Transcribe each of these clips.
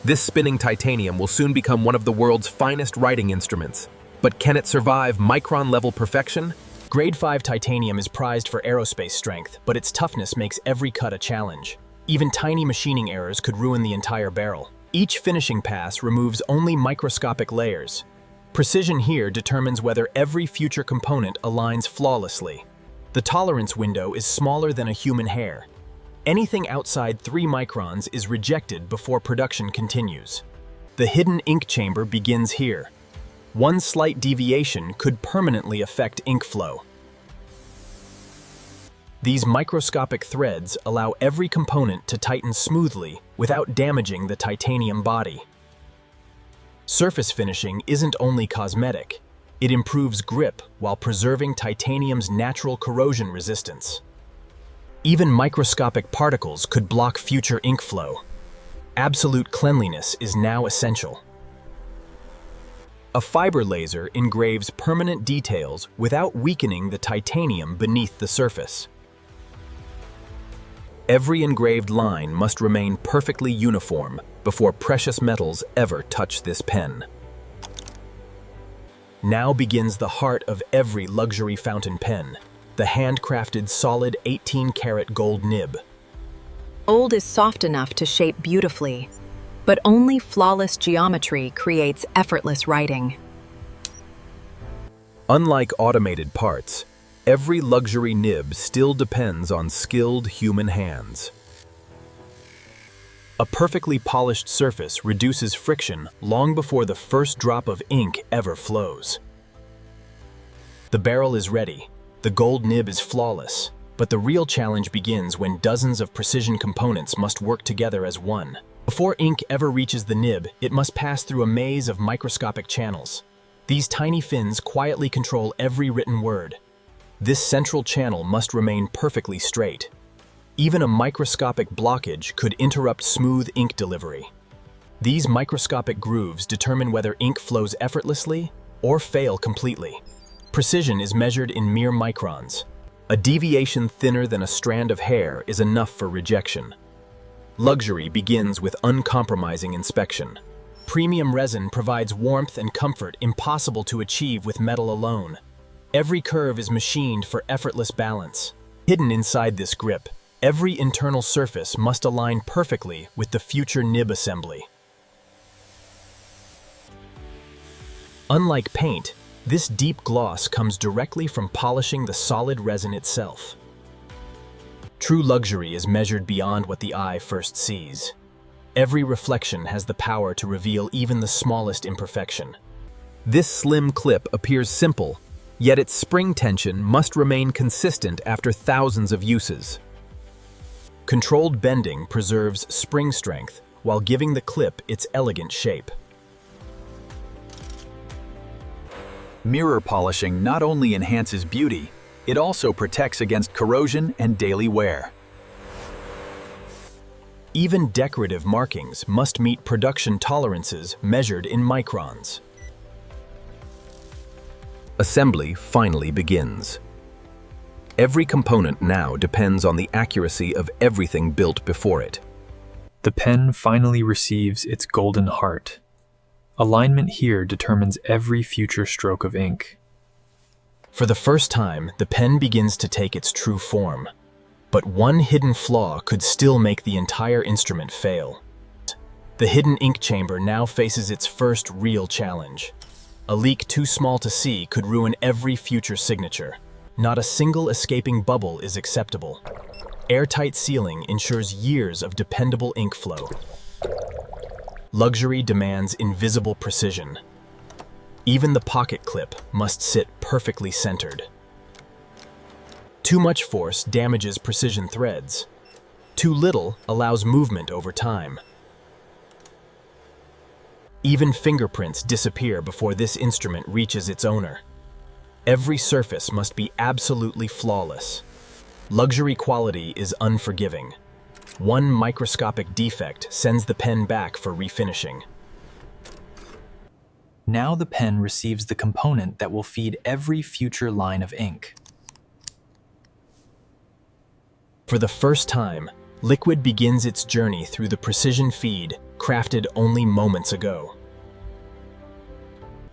This spinning titanium will soon become one of the world's finest writing instruments. But can it survive micron-level perfection? Grade 5 titanium is prized for aerospace strength, but its toughness makes every cut a challenge. Even tiny machining errors could ruin the entire barrel. Each finishing pass removes only microscopic layers. Precision here determines whether every future component aligns flawlessly. The tolerance window is smaller than a human hair. Anything outside 3 microns is rejected before production continues. The hidden ink chamber begins here. One slight deviation could permanently affect ink flow. These microscopic threads allow every component to tighten smoothly without damaging the titanium body. Surface finishing isn't only cosmetic, it improves grip while preserving titanium's natural corrosion resistance. Even microscopic particles could block future ink flow. Absolute cleanliness is now essential. A fiber laser engraves permanent details without weakening the titanium beneath the surface. Every engraved line must remain perfectly uniform before precious metals ever touch this pen. Now begins the heart of every luxury fountain pen, the handcrafted solid 18-karat gold nib. Gold is soft enough to shape beautifully, but only flawless geometry creates effortless writing. Unlike automated parts, every luxury nib still depends on skilled human hands. A perfectly polished surface reduces friction long before the first drop of ink ever flows. The barrel is ready, the gold nib is flawless, but the real challenge begins when dozens of precision components must work together as one. Before ink ever reaches the nib, it must pass through a maze of microscopic channels. These tiny fins quietly control every written word. This central channel must remain perfectly straight. Even a microscopic blockage could interrupt smooth ink delivery. These microscopic grooves determine whether ink flows effortlessly or fail completely. Precision is measured in mere microns. A deviation thinner than a strand of hair is enough for rejection. Luxury begins with uncompromising inspection. Premium resin provides warmth and comfort impossible to achieve with metal alone. Every curve is machined for effortless balance. Hidden inside this grip, every internal surface must align perfectly with the future nib assembly. Unlike paint, this deep gloss comes directly from polishing the solid resin itself. True luxury is measured beyond what the eye first sees. Every reflection has the power to reveal even the smallest imperfection. This slim clip appears simple, yet its spring tension must remain consistent after thousands of uses. Controlled bending preserves spring strength while giving the clip its elegant shape. Mirror polishing not only enhances beauty, it also protects against corrosion and daily wear. Even decorative markings must meet production tolerances measured in microns. Assembly finally begins. Every component now depends on the accuracy of everything built before it. The pen finally receives its golden heart. Alignment here determines every future stroke of ink. For the first time, the pen begins to take its true form. But one hidden flaw could still make the entire instrument fail. The hidden ink chamber now faces its first real challenge. A leak too small to see could ruin every future signature. Not a single escaping bubble is acceptable. Airtight sealing ensures years of dependable ink flow. Luxury demands invisible precision. Even the pocket clip must sit perfectly centered. Too much force damages precision threads. Too little allows movement over time. Even fingerprints disappear before this instrument reaches its owner. Every surface must be absolutely flawless. Luxury quality is unforgiving. One microscopic defect sends the pen back for refinishing. Now the pen receives the component that will feed every future line of ink. For the first time, Liquid begins its journey through the precision feed crafted only moments ago.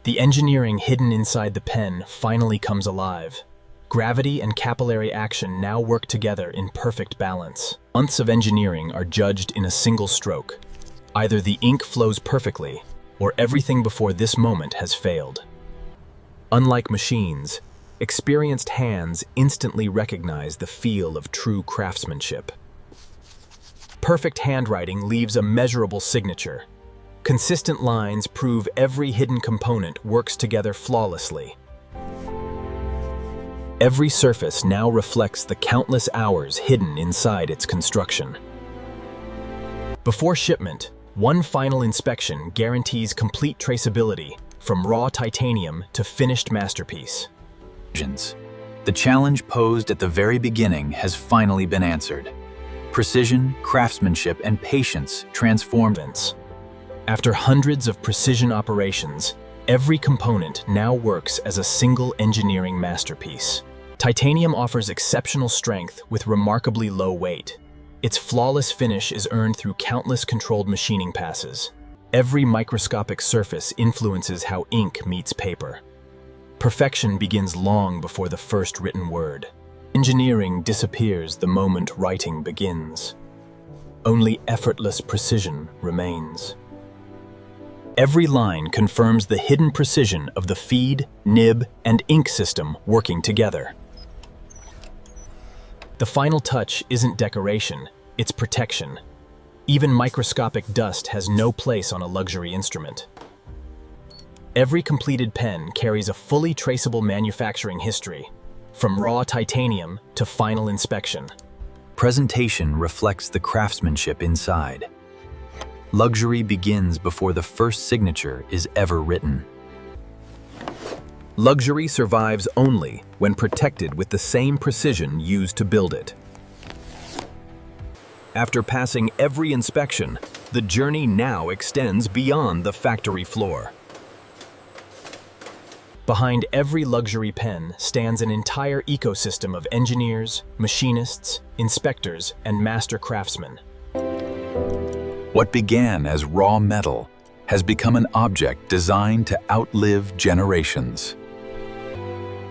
The engineering hidden inside the pen finally comes alive. Gravity and capillary action now work together in perfect balance. Months of engineering are judged in a single stroke. Either the ink flows perfectly, or everything before this moment has failed. Unlike machines, experienced hands instantly recognize the feel of true craftsmanship. Perfect handwriting leaves a measurable signature. Consistent lines prove every hidden component works together flawlessly. Every surface now reflects the countless hours hidden inside its construction. Before shipment, one final inspection guarantees complete traceability from raw titanium to finished masterpiece. The challenge posed at the very beginning has finally been answered. Precision, craftsmanship, and patience transformed. After hundreds of precision operations, every component now works as a single engineering masterpiece. Titanium offers exceptional strength with remarkably low weight. Its flawless finish is earned through countless controlled machining passes. Every microscopic surface influences how ink meets paper. Perfection begins long before the first written word. Engineering disappears the moment writing begins. Only effortless precision remains. Every line confirms the hidden precision of the feed, nib, and ink system working together. The final touch isn't decoration, it's protection. Even microscopic dust has no place on a luxury instrument. Every completed pen carries a fully traceable manufacturing history, from raw titanium to final inspection. Presentation reflects the craftsmanship inside. Luxury begins before the first signature is ever written. Luxury survives only when protected with the same precision used to build it. After passing every inspection, the journey now extends beyond the factory floor. Behind every luxury pen stands an entire ecosystem of engineers, machinists, inspectors, and master craftsmen. What began as raw metal has become an object designed to outlive generations.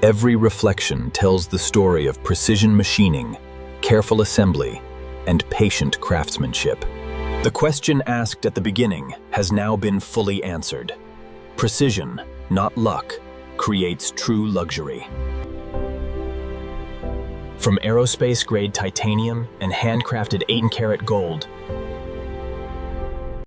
Every reflection tells the story of precision machining, careful assembly, and patient craftsmanship. The question asked at the beginning has now been fully answered. Precision, not luck, creates true luxury. From aerospace-grade titanium and handcrafted 18-karat gold